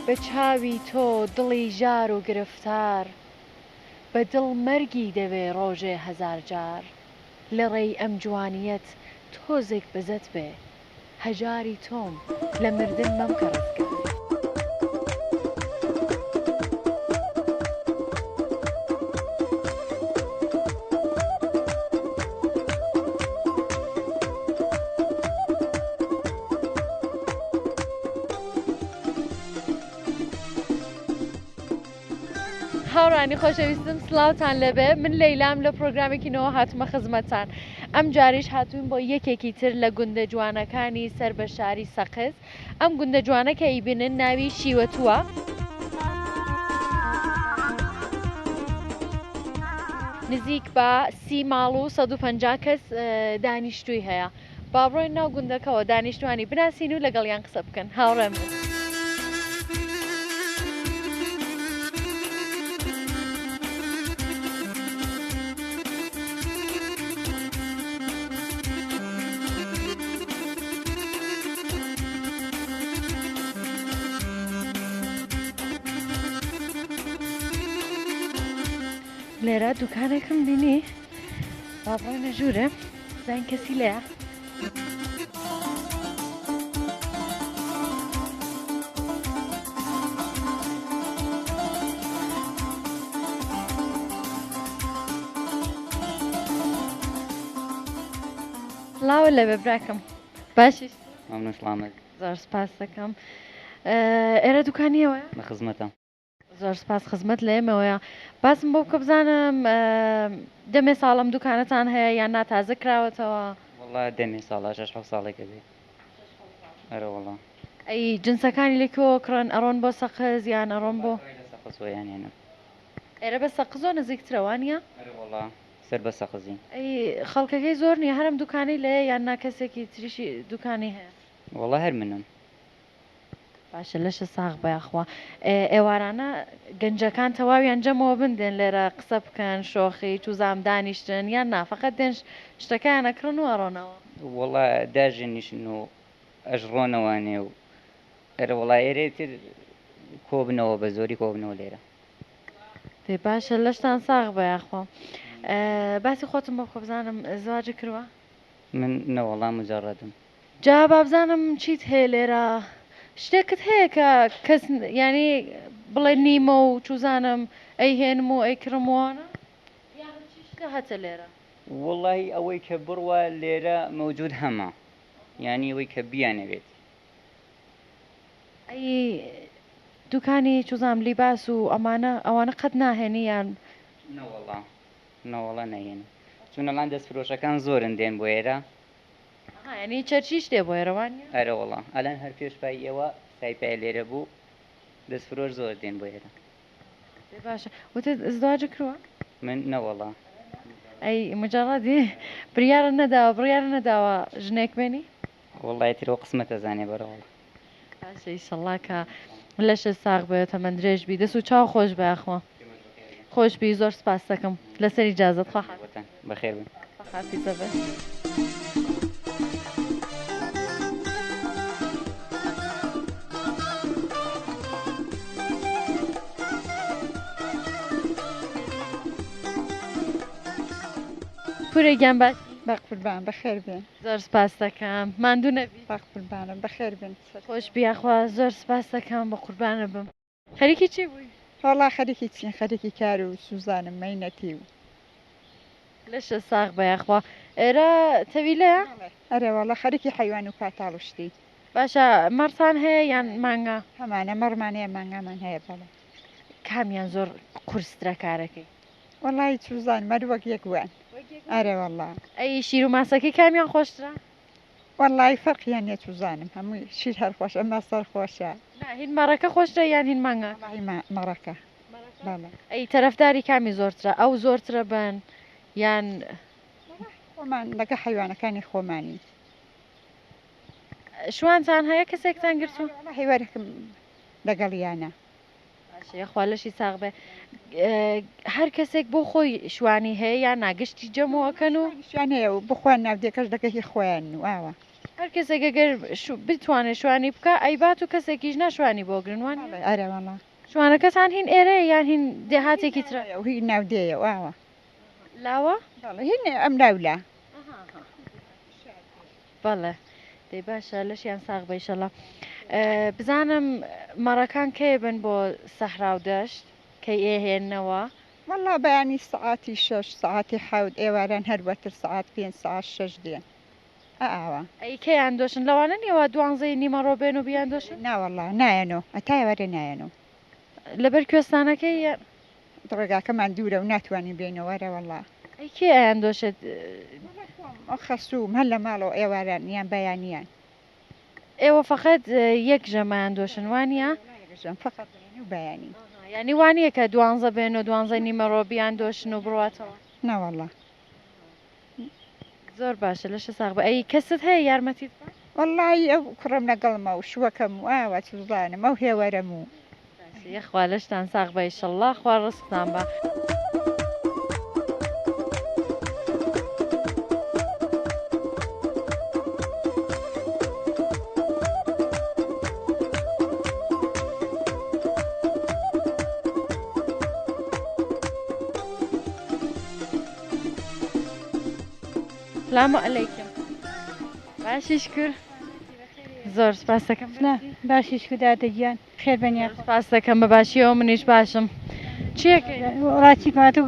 بە چاوی تۆ دڵی ژار و گرفتار بە دڵ مەرگی دەوێ ڕۆژێ هەزار جار لە ڕێی ئەم جوانیەت تۆزێک بزەت بێ هەژاری تۆم لە مردن مەمکە ڕزگار. هاوڕانی خۆشەویستم سڵاوتان لەبێ من لەیلام لە پرۆگرامێکینەوە هاتمە خزمەتان ئەم جاریش هاتوون بۆ یەکێکی تر لە گوندە جوانەکانی سەر بە شاری سەقز ئەم گوندە جوانەکە ئیبنن ناوی شیوەتووە نزیک بە 30 ماڵ و 150 کەس دانیشتووی هەیە با بڕۆین ناو گوندەکەەوە دانیشتوانی بناسین و لەگەڵیان قسە بکەن هاوڕێم بن. لێرە دوکانێکم بینی با بڕۆینە ژوورێ زان کەسی لەیە لاوە لەبێ براکەم باشیش ممنون سلامت زۆر سپاس دەکەم ئێرە دوکانیەوەیە بە خزمەتم زۆر سپاس خزمەت لە ئێمەوەیە باسم بۆ بکە بزانم دەمێ ساڵم دوکانەتان هەیە یان ناتازە کراوەتەوە وڵا دەمێ ساڵە 6 ساڵێکە بێ ئەرە وڵا ئەی جنسەکانی لێکەوە کڕن ئەڕۆن بۆ سەقز یان ئەڕۆن بۆ سەقسۆیانێنم ئێرە بە سەقزۆ نزیکترەوانە ئەرە وڵا سەر بە سەقزین ئەی خەڵکەکەی زۆر نییە هەرم دوکانی لێ یان ناکەسێکی تریشی دوکانی هەیە وڵا هەر منم باشە لەشە ساغ بەیاخوا ئێوارانە گەنجەکان تەواویان جەمەوە بندێن لێرە قسە بکەن شۆخی توزام دانیشتن یان نافەقەت دێن شتەکەیان نەکڕن و ئەڕۆنەوە وڵا داژێنیشن و ئەژڕۆنەوانێ و ئەرە وڵا ئێرێ تر کۆبنەوە بە زۆری کۆبنەوە لێرە دێ باشە لەشتان ساغ بەیاخوا باسی خۆتم بۆ خۆ بزانم زواجی کردووە من نەوەڵا مجەڕەدم جا بابزانم چیت هەیە لێرە شتێکت هەیە کە کەس ینی بڵێ نیمە و چوزانم ئەی هێنم و ئەی کڕموانە شتە هەتە لێرە وڵی ئەوەی کە بڕوە لێرە مەوجود هەمە ینی ئەوەی کە بیانەوێت ئەی دوکانی چوزام لیباس و ئەوانە قەت ناهێنی یان نەوەڵا نەوەڵا نەهێن چونەڵان دەستفرۆشەکان زۆرن دێن بۆ ئێرە ینی چەرچی شتێ بۆ ئێرەوانی ئەرە وڵا ئەلان هەر پێشپای ئێوە سایپای لێرە بوو دەستفرۆش زۆر دێن بۆ ئێرە باشە وتە زواجە کردووە من نەوەڵا ئەی مجەڕەدی بڕیارە نەداوە بڕیارە نەداوە ژنێک بێنی وڵای ترەوە قسمەتە زانێ بەرەوەڵ باشە ئیشەڵڵا کە لەشە ساغ بێت تەمەەن درێژ بی دەست و چاو خۆش بەیاخوا خۆش بی زۆر سپاس دەکەم لەسەر ئیجازەت خوا بەخێر بن حافیزە بێ پورێگیان باش بەقوربان بەخێر بێن زۆر سپاس دەکەم ماندوو نەبی بەقوربانم بەخێر بن خۆش بیاخوا زۆر سپاس دەکەم بە قوربانە بم خەریکی چی بووی هەڵا خەریکی چین خەریکی کار و سوزانم مەینەتی و لەشە ساغ بەیاخوا ئێرە تەویلەیە ئەرێ وەڵا خەریکی حیوان و پاتاڵشتی باشە مەرتان هەیە یان مانگا هەمانە مەڕمانەیە مانگامان هەیە بەڵێ کامیان زۆر قورسترە کارەکەی وەڵی سوزان مەر وەک یەکوان ئەرێ وەڵا ئەی شیر و ماسەکەی کامیان خۆشترە وەڵی فەرقیان نیە توزانم هەمووی شیر هەر خۆش ئەمە سەر خۆشە هین مەڕەکە خۆشترە یان هین مانگا مەڕەکە ئەی تەرەفداری کامی زۆرترە ئەو زۆرترە بن یان خۆمان لەگە حیوانەکانی خۆمانی شوانتان هەیە کەسێکتان گرتو هیوارێکم لەگەڵیانە خوا لەشی ساغ بێ هەر کەسێک بۆ خۆی شوانی هەیە یان ناگشتی جەمەوەکەن و شوان هەیە و بخۆیان ناودێکەش دەکەی خۆیان و ئاوە هەر کەسێک ئەگەر بتوانێت شوانی بکە ئەیبات و کەسێکیش ناشوانی بۆ گرنوان ئەرە وەڵا شوانەکەتان هین ئێرە یان هین دێهاتێکی ترە هی ناودێە واوە لاوە هین ئەم لاولا بەڵێ دەی باشە لەشیان ساغ بەیشەڵە بزانم مەڕەکان کێ بن بۆ سەحرا و دەشت کەی ئێهێننەوە والله بەیانی سعاتی 6 سعاتی حەوت ئێواران هەروەتر سعات 5 سعات 6 دێن ئاوە ئەی کەیان دۆشن لەوانە نیەوە دوانزەی نیمەڕۆ بێن و بیان دۆشن ناوەڵا نایەنەوە ئەتای وەرە نایەنەوە لەبەر کوێستانەکەی ڕێگاکەمان دوورە و ناتوانین بێنەوە وەرە وەڵا ئەی کێ ئەیان دۆشێت ئەو خەسووم هەر لە ماڵەوە ئێواران یان بەیانیان ئێوە فقط یەک ژەمایان دۆشن وانە ژەم فقط و بەیانی ینی وانە کە دوانزە بێن و دوانزە نیمەڕۆ بیان دۆشن و بڕاتەوە ناوەڵا زۆر باشە لەشە ساغ بە ئەی کەست هەیە یارمەتیت بە وەڵی ئەو کوڕم لەگەڵمە و شوەکەم و ئاوە چزانم ئەو هێوەرەم و یەخوا لەشتان ساغ بە ئیشەڵڵا خوا ڕستان بە سلام علیکم باشیش کرد زۆر سپاس دەکەم باشیش کوداتەگیان خێر بەنیا سپاس دەکەم بە باشیەوە منیش باشم چیەکەی ڕاستی کات و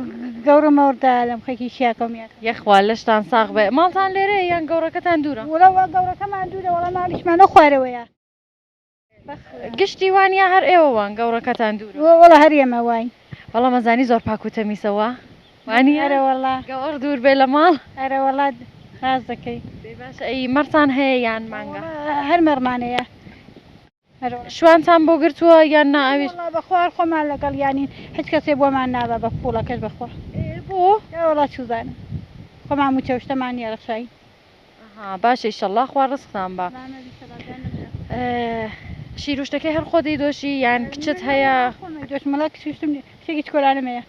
گەورەمەوەدا لەم خەکی شیاکەمیات یەخوا لەشتان ساغ بێ ماڵتان لێرە یان گەورەکەتان دوورە وڵەوە گەورەکەمان دوورە وەڵام ماڵیشمانە خوارەوەیە گشتی وانیا هەر ئێوەوان گەورەکەتان دوورە وەڵە هەر ئێمە وای وەڵە مەزانی زۆر پاکوتەمیسەوە وانی ئەرە وەڵا گەوەڕ دوور بێ لە ماڵ ئەرە وەڵات ڕاز دەکەی باش ئەی مەرتان هەیە یان مانگە هەر مەرمانەیە شوانتان بۆ گرتووە یان ناویش بە خوار خۆمان لەگەڵ یانین هیچ کەسێ بۆمان نابە بە پوڵەکەش بەخوا بۆ وڵات چوزانم خۆمان و چەوشتەمان یاڕەخشایی باشە ئیشەڵڵا خوا ڕزقتان بە شیرۆشتەکەی هەر خۆ دەیدۆشی یان کچت هەیە دۆش مەڵا کچشتم شتێکی چکۆلانمەیە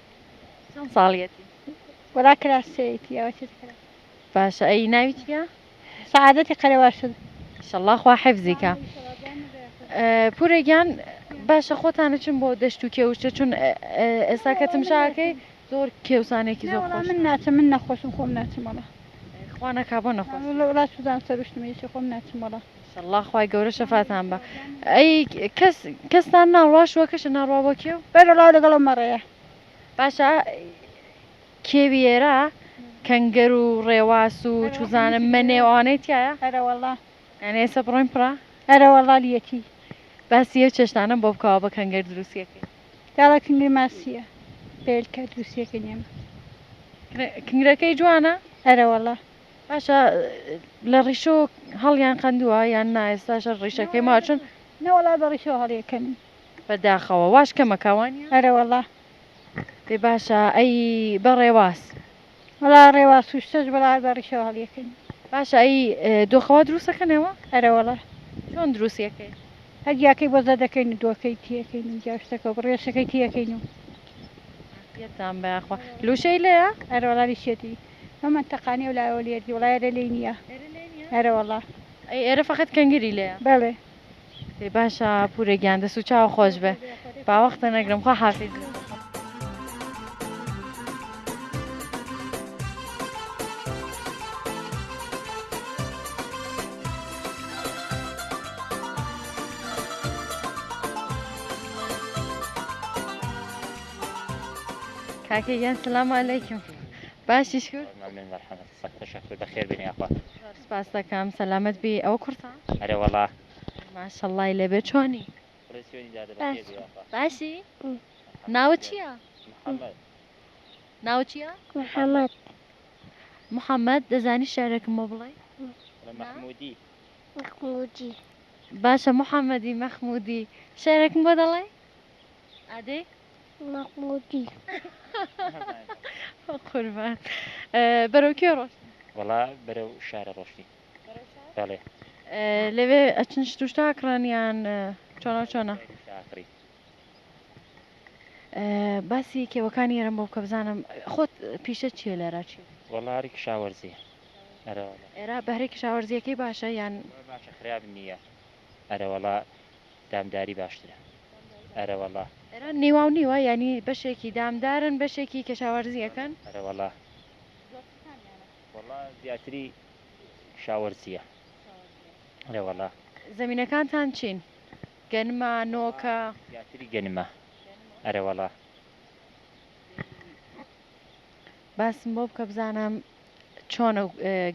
چەند ساڵیەتی وەڵا کراسەیەتی ئەوە چ باشە ئەی ناوی چیە سعادەتی قەرەواشت ئیشەڵڵا خوا حیفزیکە پورێکیان باشە خۆتانە چون بۆ دەشت و کێوشتە چون ئێستا کە تمشاکەی زۆر کێوسانێکی زۆر خۆش من ناچم من نەخۆشم خۆم ناچمەڵە خوا نەکا بۆ نەخۆش وڵات سوزان سەرشتمەیەکی خۆم ناچمەڵە ئیشەڵڵا خوای گەورە شەفاتان بە ئەی کەستان ناڕوا کەشە ناڕوا بۆ کێو بەرەڵاو لەگەڵم مەڕەیە باشە کێوی ئێرە کەنگەر و ڕێواس و چوزانم منێوانەی تایە ئەرە وەڵا یانە ئێستا بڕۆین پڕا ئەرە وەڵالیەتی باسی ئەو چێشتانە بۆ بکەوە بە کەنگەر دروستیەکەی داڵا کنگری ماسیە بێلکە دروستیەکە نێمە کنگرەکەی جوانە ئەرە وەڵا باشە لە ڕیشۆ هەڵیان قەندووە یان نا ئێستاشە ڕیشەکەی ماچون نەوەڵا بەڕیشەوە هەڵیەکەنی بەداخەوە واش کەمەکەوانی ئەرە وەڵا پێ باشە ئەی بە ڕێواس وەڵا ڕێوا سوشتەش بەڵا بەڕیشەوە هەڵیەکەنی باشە ئەی دۆخەوە دروستەکەنەوە ئەرە وەڵا چۆن دروستیەکەی هەرگیاکەی بۆزە دەکەین و دۆکەی تیەکەین و جاشتەکە بڕێشەکەی تیەکەین و پێتان بەخوا لوشەی لێە ئەرە وەڵالی شێتی ئەمە تەقانی و لایەوە لێردی وڵایە لێ نییە ئەرە وەڵا ئەی ئێرە فقط کەنگری لێە بەڵێ پێ باشە پورێکیان دەست و چاو خۆش بێ باوەختە نەگرم خوا حافیز کاکەیان سلام علیکم باشیش کرد ممنون مرحبا تشکر بخير بني اخوان سپاس دەکەم سەلامت بی ئەو کورتان هلا والله ماشەڵڵای لێبێ چۆنی باشی ناوت چییە محمد ناو چییە محەممەد محەممەد دەزانی شارێکم بۆ بڵێ محمودي محمودی باشە محەممەدی مەخمودی شارێکم بۆ دەڵێ ئادێ محمودی قوربان بەرەو کێ ڕۆژ والله برو شارع روشتي بله لەوێ ئەچن شتوشتا کڕانیان چۆنە چۆنە شاكري باسی کێوەکانی ئێرم بۆ بکە بزانم خۆت پیشە چیە لێرە چی والله هاريك شاورزي ئەرە وەڵا ئێرە بەهرێکی کشاوەرزیەکەی باشە یان باشە خراپ نییە ئەرە وەڵا دامداری باشترە ئەرە وەڵا ئێرە نێواو نیوە ینی بەشێکی دامدارن بەشێکی کەشاوەرزیەکەن ئەرە وەڵا وەڵا زیاتری شاوەرزیە ئەرە وەڵا زەمینەکانتان چین گەنمە نۆکە زیاتری گەنمە ئەرە وەڵا باسم بۆ بکە بزانم چۆن ئەو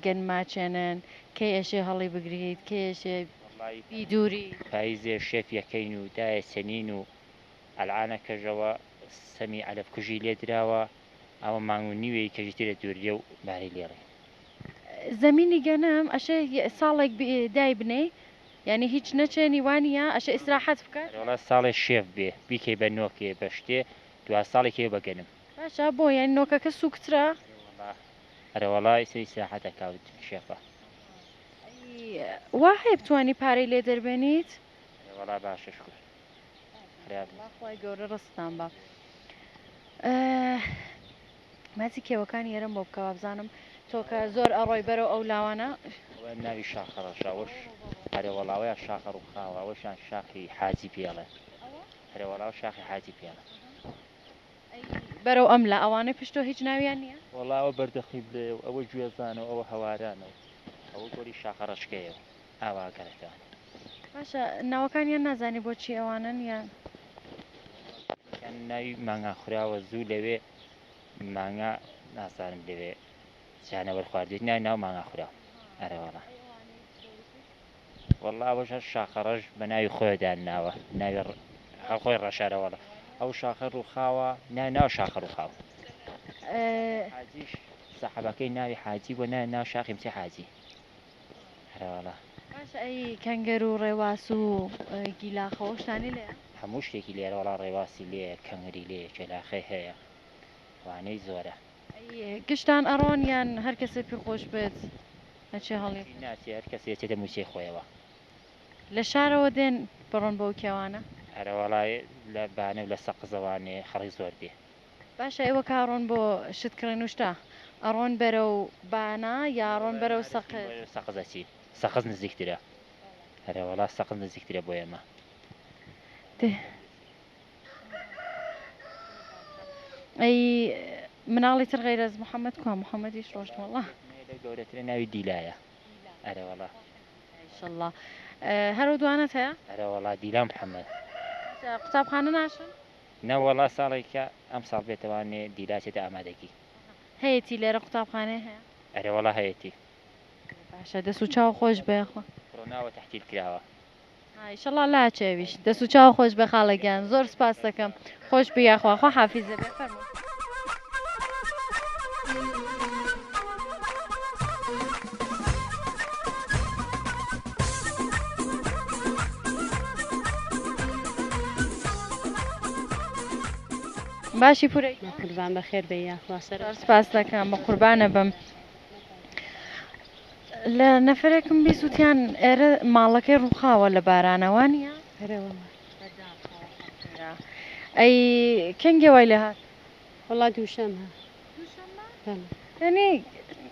گەنماچێنن کەی ئەشێ هەڵی بگریت کێشێ وەڵی بیدووری پاییزێ شێفیەکەین و دایە سەنین و ئەلعانە کەژەوە سەمی عەلەف کوژی لێ دراوە ئەوە مانگ و نیوەی کەژیترە دوورێ و باری لێڕێ زەمینی گەنم ئەشێ ساڵێک دای بنێ ینی هیچ نەچێنی وانە ئەشە ئیسراحەت بکات وڵا ساڵێ شێف بێ بیکەی بە نۆکێ بە شتێ دو ساڵێکی بە گەنم باشە بۆ یان نۆکەکە سوکترە ئەرە وەڵای سەری سیاحەتە کاوت شێفە وا هەیە بتوانی پارەی لێ دەربێنیت وەڵا باشش کرد خی گەورە ڕستان بە ماچی کێوەکانی ئێرم بۆ بکەوە بزانم تۆ کە زۆر ئەڕۆی بەرەو ئەو لاوانە ناوی شاخەڕەشەوەش هەرە وەڵاوەیە شاخەڕ و خاوە ئەوەشان شاخی حاجی پێڵێ هەرە وەڵاو شاخی حاجی پێڵە بەرەو ئەم لە ئەوانەی پشتۆ هیچ ناویان نییە وەڵاوە بەردەخی بلێ و ئەوە گوێزانە و ئەوە هەوارانە و ئەوە گۆری شاخەڕەشکەیە و ئاواگەرەکان باشە ناوەکانیان نازانی بۆچی ئەوانن یان ناوی مانگا خوراوە زوو لەوێ مانگا ناسانم لەوێ جانەوەر خواردێت ناو مانگا خورا ئەرە وەڵا وەڵا ئەوەش شاخەڕەش بە ناوی خۆیدان ناوە ناوی خۆی ڕەشارە وەڵا ئەو شاخە ڕووخاوە ناو شاخە ڕووخاو حاجیش سەحەبەکەی ناوی حاجی بۆ ناو شاخی مچی حاجی هەرە وەڵا باشە ئەی کەنگەر و ڕێواس و گیلاخەوەشتانی لێ هەموو شتێکی لێرە وەڵا ڕێواسی لێ کەنگری لێ کێلاخەی هەیە وانەی زۆرە گشتان ئەڕۆن یان هەر کەسێ پێ خۆش بێت نەچێ هەڵی ناچێ هەر کەسێ چێتە موچەی خۆیەوە لە شارەوە دێن بڕۆن بەو کێوانە هەرە وەڵای لە بانە و لە سەقزەوانێ خەڵی زۆر دێ باشە ئێوە کاڕۆن بۆ شتکردن وشتا ئەڕۆن بەرەو بانە یاڕۆن بەرەو سەقزەچی سەقز نزیکترە هەرە وەڵا سەقز نزیکترە بۆ ئێمە ئەی مناڵی تر غەیرەز محەممەد کووە محەممەدیش ڕۆشتوەڵە گەورەترە ناوی دیلایە ئەرە وەڵا ئینشەڵڵا هەرو دوانت هەیە ئەرە وەڵا دیلا محەممەد قوتابخانە ناشن نەوەڵا ساڵێکە ئەم ساڵ بێتەوانێ دیلاتێتە ئامادەگی هەیەی لێرە قوتابخانە هەیە ئەرە وەڵا هەیەی باشە دەست و چاو خۆش بێخۆ ڕۆناوە تەحتیل کراوە ئایشەڵا لا چێویش دەست و چاو خۆش بە خاڵەگیان زۆر سپاس دەکەم خۆش بیاخوا خۆ حافیزە بێ فەرموو باشی پورەی قوربان بەخێر بێ یاخوا سەر سپاس دەکەم بە قوربانە بم لە نەفرێکم بیسووتیان ئێرە ماڵەکەی ڕووخاوە لە بارانەوانە ئەی کەنگێ وای لە هات وڵا دووشەم ینی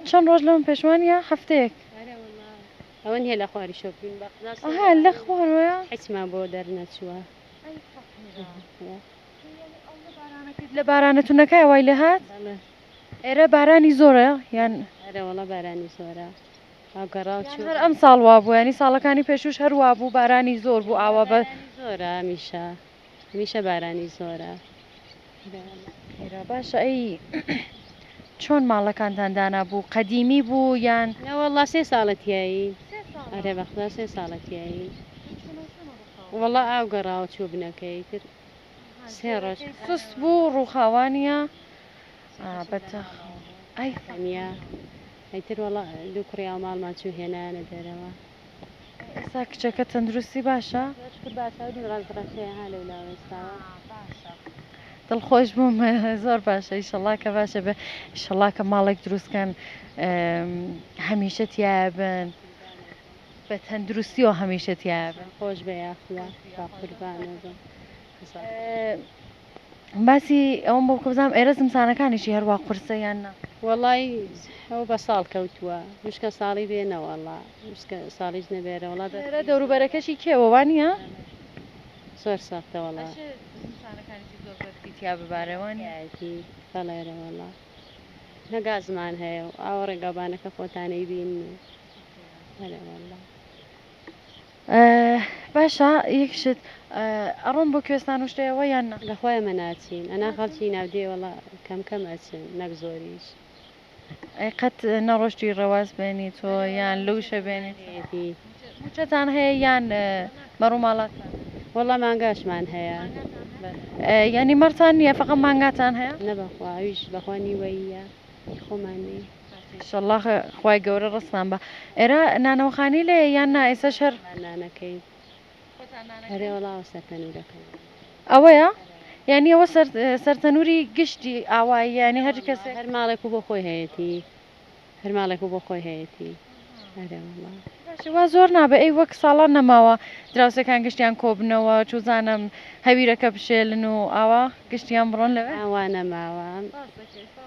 چەند ڕۆژ لەم پێشوانە هەفتەیەک ئەوەن هێ لە خواری شۆپین ئەها لە خوارەیە حیچمان بۆ دەرنەچووە لە بارانەتونەکەی وای لە هات ئێرە بارانی زۆرە یان ئەرە وڵا بارانی زۆرە ئاگەڕاو هەر ئەم ساڵ وا بوو ینی ساڵەکانی پێشوش هەروە بوو بارانی زۆر بوو ئاوا بە زۆرە میشە بارانی زۆرە باشە ئەی چۆن ماڵەکانتان دانا بوو قەدیمی بوو یان نەوەڵا 3 ساڵەتیایی ئەرێ بەخدا 3 ساڵەتیایی وڵا ئاو گەڕاوە چوو بنەکەی تر 3 ڕۆژ سوست بوو ڕووخاوانە بەتە ئەی ئەنیا ئەیتر وڵا دوو کوڕیا ماڵمان چوو هێنانە دەرەوە ئێستا کچەکە تەندروستی باشە ڕازڕەخەیە ها لە ولاوێستاوە دڵخۆش بووم زۆر باشە ئیشەڵا کە باشە بێ ئیشەڵا کە ماڵێک دروستکەن هەمیشە تایبن بە تەندروستی و هەمیشە تایبن خۆش بە یاخدا با قوربانە بن باسی ئەوم بۆ بکە بزانم ئێرە زمسانەکانیشی هەروە قورسە یان وڵی ئەو بە ساڵ کەوتووە مشکە ساڵی بێنەوە وڵا مشکە ساڵیش نەبێرە وڵا لێرە دەوروبەرەکەشی کێوەوانە زۆر ساختە وڵا تیا ببارەوانی یاتی بەڵێرە وڵا نەگازمان هەیە و ئاوە ڕێگابانەکە خۆتانەی بین و هەرە وڵا باشە یەکشت ئەڕۆم بۆ کوێستان و شتەوە یان نە لەخوای ئەمە ناچین ئەنا خەڵکی ناودێ وڵا کەم کەم ئەچن نەک زۆریش قەت نەڕۆشتی ڕەواز بێنی تۆ یان لەوشە بێنێت هێتی موچەتان هەیە یان مەڕووماڵاتان وڵا مانگاشمان هەیە ینی مەرتان نییە فەقە مانگاتان هەیە نەبەخوا ئەویش بەخوانی وەیە خۆمانێ شله خی گەورە ڕستان بە ئێرە نانەوەخانی لێ یان نا ئێستا شەر نانەکەی هەرێ وڵاوە سەرتەنورەکەی ئەوەیە یعنی ئەوە سەرتەنووری گشتی ئاوایی ینی هەر کەسێ هەر ماڵێک و بۆ خۆی هەیەی هەر ماڵێک و بۆ خۆی هەیەی هەرێ وڵا وا زۆر نابێ ئەی وەک ساڵان نەماوە دراوسەکان گشتیان کۆبنەوە چوزانم هەویرەکە بشێلن و ئاوا گشتیان بڕۆن لەوێ ئەوانە ماوە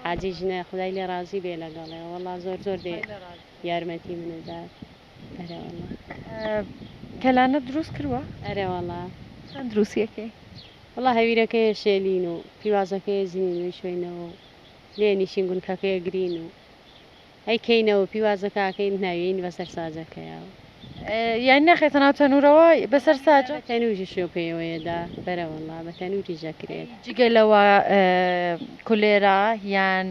حاجی ژنە خدای لێ ڕازی بێ لەگەڵێ وڵا زۆر زۆر دێ یارمەتی منەدار ئەرێ وڵا کەلانە دروست کردووە ئەرێ وڵا چەند دروستیەکەی وڵا هەویرەکەی شێلین و پیوازەکەی زیینی شوێنەوە لێ نیشین گونکەکەی گرین و ئەی کەینەوە پیوازەکەکەی ناوین بەسەر سازەکەیەوە یان نەخێتە ناو تەنورەوە بەسەر ساجە تەنوژی شوپەیەوەیەدا بەرەوەڵا بە تەنوری ژەکرێت جگەلەوە کولێرە یان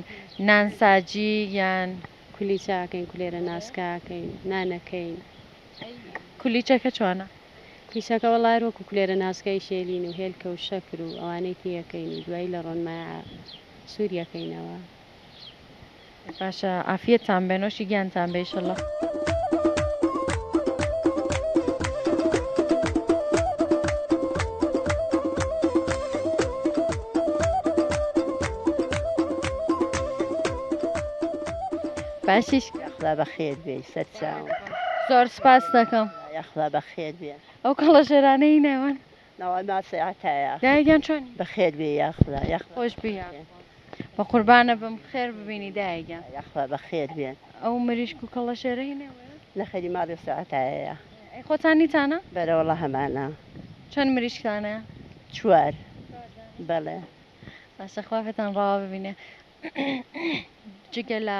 نانساجی یان کولی چاکەین کولێرە ناسکاکەین نانەکەین کولیچەکە چۆنە کلیسەکە وەڵای ڕۆک و کولێرە ناسکای شێلین و هێلکە و شەکر و ئەوانەی تیەکەین و دوایی لە ڕۆنمایە سووریەکەینەوە باشە ئافیەتان بێنۆشی گیانتان بێشەڵە باشیش یاخدا بەخێر بێ سەرچاوم زۆر سپاس دەکەم یاخدا بەخێر بێ ئەو کەڵە ژێرانەی نێوان نەوە ماسەعاتایە دایگیان چۆن بەخێر بێ یاخدا خۆش بیا بە قوربانە بم خێر ببینی دایگیان یاخدا بەخێر بێن ئەو مریشک و کەڵە شێرەی نێوە لەخەری ماڵی سەعاتایە ئەی خۆتان نیتانە بەرەوەڵە هەمانە چەند مریشکانەیە چوار بەڵێ باشە خوافێتان ڕاوە ببینێ جگە لە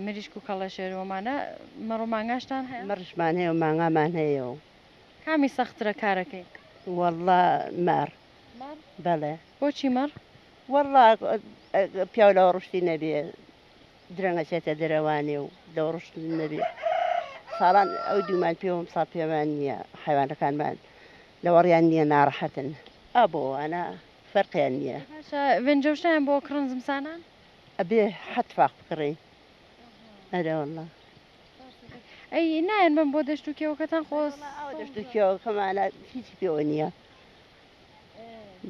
مریشک و کەڵە شێرەوەمانە مەڕوومانگاشتان هەیە مەڕشمان هەیە و مانگامان هەیە و کامی سەخترە کارەکەی وەڵا مەڕ بەڵێ بۆچی مەڕ وەڵا پیاو لەوە ڕشتی نەبێ درەنگە چێتە دەرەوانێ و لەوە ڕشت نەبێ ساڵان ئەو دوومان پێوەم ساڵ پێمان نییە حیوانەکانمان لەوەڕیان نییە ناڕەحەتن ئابۆ ئەنا فەرقیان نییە ڤێنجەوشتیان بۆ کڕن زمسانان ئەبێ حەتفاق بکڕی ئەرە وەڵا ئەی نایەن بم بۆ دەشت و کێوەکەتان خۆز دەشتکیەوەکەمانە هیچ پێوە نییە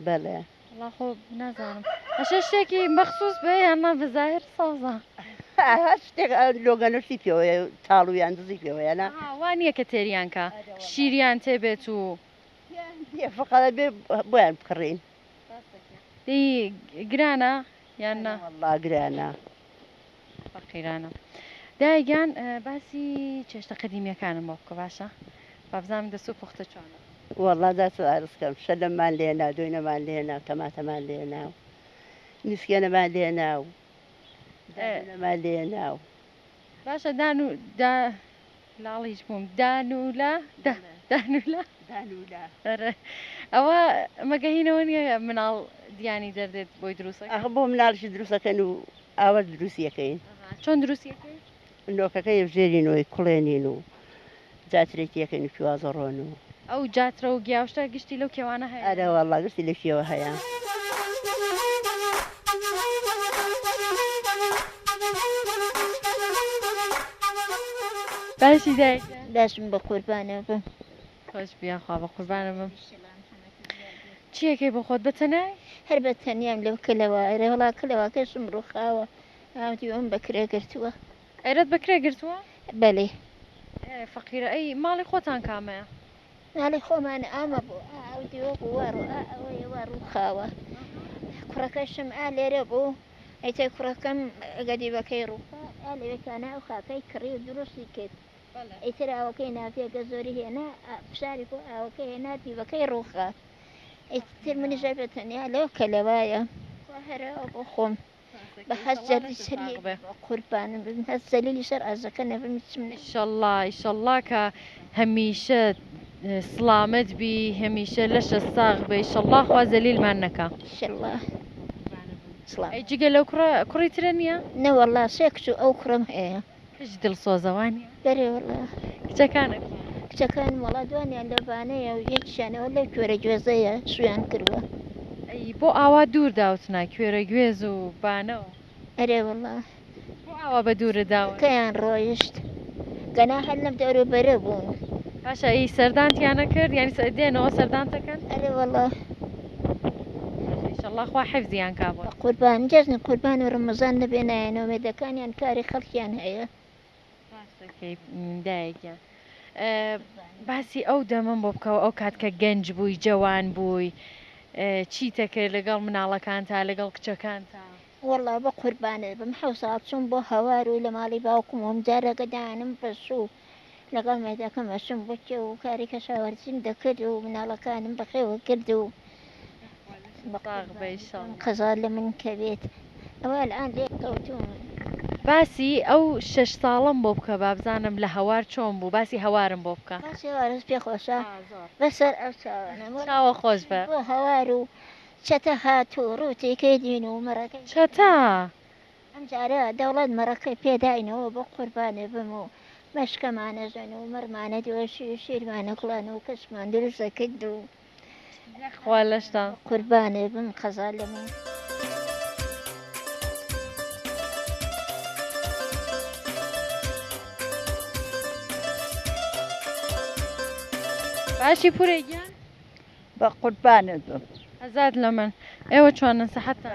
بەڵێ وڵا خۆ نازانم ئەشە شتێکی مەخصوص بێ یاننا بەزاهر سەوزە هەر شتێک لۆگەنشتی پێوەیە تاڵ و یان دزی پێوەیەنا وانە کە تێریان کە شیریان تێبێت و فقەت بێ بۆیان بکڕین دەی گرانە یاننا وەڵا گرانە فەقیرانە دایگیان باسی چێشتە قەدیمیەکانم بۆ بکە باشە بابزانم دەست و پوختە چۆنە وەڵا داچ ئارزکەم شەلەممان لێنا دوێنەمان لێنا تەماتەمان لێنا و نوسکێنەمان لێنا و دانەمان لێنا و باشە دان و لاڵیش بووم دانولا دانولا دانولا ئەوە مەگەهینەوە نیە مناڵ دیانی دەردێت بۆی دروستە ئەخ بۆ مناڵشی دروستەکەن و ئاوە دروستیەکەین چۆن دروستیەکەی نۆکەکە ێژێرینەوەی کوڵێنین و جاترێکیەکەین و پیوازە ڕۆن و ئەو جاترە و گیاوشتە گشتی لەو کێوانە هەیە ئەرە وەڵا گشتی لەشیەوە هەیە باشی دای دەشم بە قوربانە بم خۆش بیاخوا بە قوربانە بم چیەکەی بۆ خۆت بەتەنای هەر بە تەنیام لەو کلەوە ئەرە وڵا کلەوەکەشم ڕووخاوە ئاوتی ئەم بەکرێ گرتووە ئەرەت بەکرێ گرتووە بەلێ فەقیرە ئەی ماڵی خۆتان کامەیە ناڵی خۆمانە ئامە بوو ئاوتی وەکو وەڕ ئەوەیە وا ڕووخاوە کوڕەکەشم ئا لێرە بوو ئەیتە کوڕەکەم گەدیبەکەی ڕووخا لەوێتانە ئەو خاکەی کڕی و دروستی کرد ئیتر ئاوەکەی ناپێگە زۆری هێنا پشاری بۆ ئاوەکەی هێنا دیبەکەی ڕووخا ئیتر منی ژەبێت تەنیا لەو کەلەوایە هەرەوە بۆ خۆم بە هەست جەلی سەری قوربانم بم هەست جەلیلی سەر ئازەکە نەبم چم ئیشەڵڵا کە هەمیشە سلامت بی هەمیشە لەشە ساغ بێ ئیشەڵڵا خوا زەلیلمان نەکا ئینشەڵڵا سڵام ئەی جگە لەو کوڕی ترە نییە نەوەڵڵا سێ کچ و ئەو کوڕم هەیە کەش دڵسۆزەوانی بەرێوەڵڵا کچەکانە کچەکان وڵا دوانیان لەبانەیە و یەکیشانەوە لەو کوێرە گوێزەیە سویان کردووە ئەی بۆ ئاوا دوور داوتنا کوێرە گوێز و بانەوە ئەرێوەڵڵا بۆ ئاوا بە دوورە داوە کەیان ڕۆیشت گەنا هەر لەم دەورە بەرە بوون پاشە ئەی سەردانتیانە کرد یانی دێنەوە سەردانتەکەن ئەرێوەڵڵا ئیشەڵڵا خوا حیفزیان کابووە قوربان جەزنی قوربان و ڕەمەزان لەبێ نایەنەوە مێدەکانیان کاری خەڵکیان هەیە باشەکەی دایەکیان باسی ئەو دەمەم بۆ بکەوە ئەو کات کە گەنج بووی جەوان بووی چیتە کرد لەگەڵ مناڵەکان تا لەگەڵ کچەکان تا وەڵا بە قوربانە بم حەو ساڵ چوون بۆ هەوار و لە ماڵی باوکم وم جارەکە دانم بەسوو لەگەڵ مێدەکەم ئەچم بۆکێ و کاری کەشاوەرزیم دەکرد و مناڵەکانم بەخێوە کرد و قەزا لە من کەبێت ئەوە الان لێ کەوتوم باسی ئەو 6 ساڵم بۆ بکە بابزانم لە هەوار چۆن بوو باسی هەوارم بۆ بکە باسی هەوارز پێ خۆشە بەسەر ئەو چاوە خۆش بە بۆ هەوار و چەتە هات و ڕوتێکەی دین و مەڕەکەی چەتە ئەم جارە دەوڵەت مەڕەکەی پێداینەوە بۆ قوربانێ بم و مەشکەمانە ژەن و مەرمانە دۆشی و شیرمانە کوڵان و کەسمان دروستە کرد و خوا لەشتا قوربانێ بم قەزا لە من باشی پورێگیان بە قوربانت بم ئەزاد لە من ئێوە چۆنن سەحەتە